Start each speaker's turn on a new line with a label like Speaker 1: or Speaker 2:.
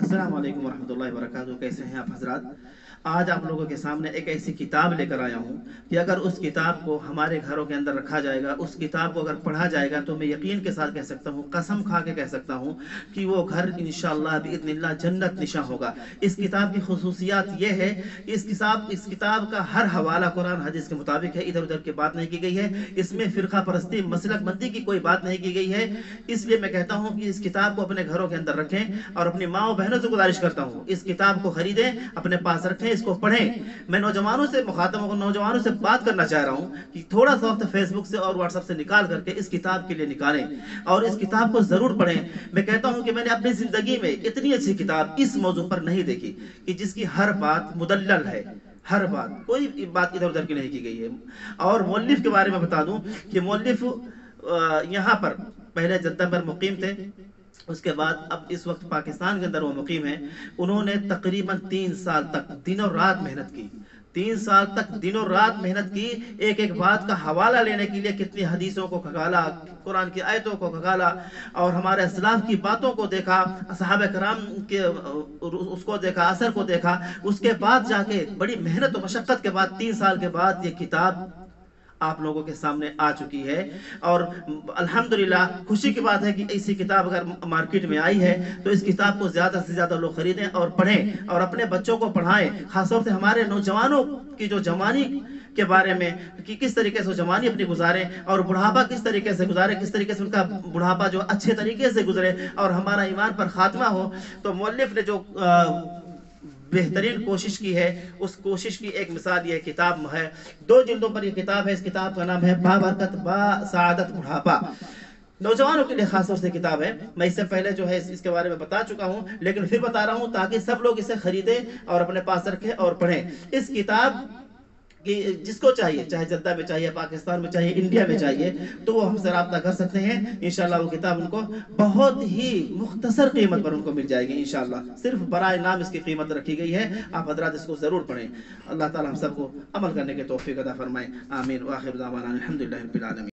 Speaker 1: अस्सलाम वालेकुम वरहमतुल्लाहि वबरकातुहू। कैसे हैं आप हजरात? आज आप लोगों के सामने एक ऐसी किताब लेकर आया हूँ कि अगर उस किताब को हमारे घरों के अंदर रखा जाएगा, उस किताब को अगर पढ़ा जाएगा, तो मैं यकीन के साथ कह सकता हूँ, कसम खा के कह सकता हूँ कि वो घर इंशाअल्लाह बिइज़्निल्लाह जन्नत निशा होगा। इस किताब की खुसूसियात ये है कि इस किताब का हर हवाला कुरान हदीस के मुताबिक है, इधर उधर की बात नहीं की गई है। इसमें फिरका परस्ती मसलक बंदी की कोई बात नहीं की गई है। इसलिए मैं कहता हूँ कि इस किताब को अपने घरों के अंदर रखें और अपनी माओ बहनों से गुजारिश करता हूँ, इस किताब को खरीदें, अपने पास रखें, इसको पढ़ें। मैं नौजवानों से मुखातब हूँ, नौजवानों से बात करना चाह रहा हूँ कि थोड़ा सा वक्त फेसबुक से और व्हाट्सएप से निकाल करके इस किताब के लिए निकालें और इस किताब को जरूर पढ़ें। मैं कहता हूँ कि मैंने अपनी जिंदगी में इतनी अच्छी किताब इस मौजू पर नहीं देखी कि जिसकी हर बात मुदल्लल है, हर बात, कोई बात इधर उधर की नहीं की गई है। और मौलिफ के बारे में बता दूं कि मौलिफ यहाँ पर पहले जद्दा पर मुकीम थे, उसके बाद अब इस वक्त पाकिस्तान के अंदर वो मुकीम है। उन्होंने तकरीबन 3 साल तक दिनों रात मेहनत की, 3 साल तक दिनों रात मेहनत की, एक एक बात का हवाला लेने के लिए कितनी हदीसों को खगाला, कुरान की आयतों को खगाला और हमारे असलाफ की बातों को देखा, असहाबे कराम के उसको देखा, असर को देखा। उसके बाद जाके बड़ी मेहनत और मशक्क़त के बाद 3 साल के बाद ये किताब आप लोगों के सामने आ चुकी है। और अल्हम्दुलिल्लाह खुशी की बात है कि ऐसी किताब अगर मार्केट में आई है तो इस किताब को ज़्यादा से ज़्यादा लोग खरीदें और पढ़ें और अपने बच्चों को पढ़ाएं, खासतौर से हमारे नौजवानों की जो जवानी के बारे में कि किस तरीके से जवानी अपनी गुजारें और बुढ़ापा किस तरीके से गुजारे, किस तरीके से उनका बुढ़ापा जो अच्छे तरीके से गुजरे और हमारा ईमान पर खात्मा हो। तो मुअल्लिफ ने जो बेहतरीन कोशिश की है, उस कोशिश की एक मिसाल ये किताब है। 2 जिल्दों पर यह किताब है। इस किताब का नाम है बाबरकत बा सआदत बुढ़ापा। नौजवानों के लिए खास तौर से किताब है। मैं इससे पहले जो है इसके बारे में बता चुका हूं, लेकिन फिर बता रहा हूं ताकि सब लोग इसे खरीदें और अपने पास रखें और पढ़ें। इस किताब कि जिसको चाहिए, चाहे जद्दा में चाहिए, पाकिस्तान में चाहिए, इंडिया में चाहिए, तो वो हमसे रब्ता कर सकते हैं। इंशाल्लाह वो किताब उनको बहुत ही मुख्तसर कीमत पर उनको मिल जाएगी इंशाल्लाह। सिर्फ बराए नाम इसकी कीमत रखी गई है। आप हजरात इसको ज़रूर पढ़ें। अल्लाह ताला हम सबको अमल करने के तौफीक अता फरमाए। आमीन। व आखिर दावाना अल्हम्दुलिल्लाहि रब्बिल आलमीन।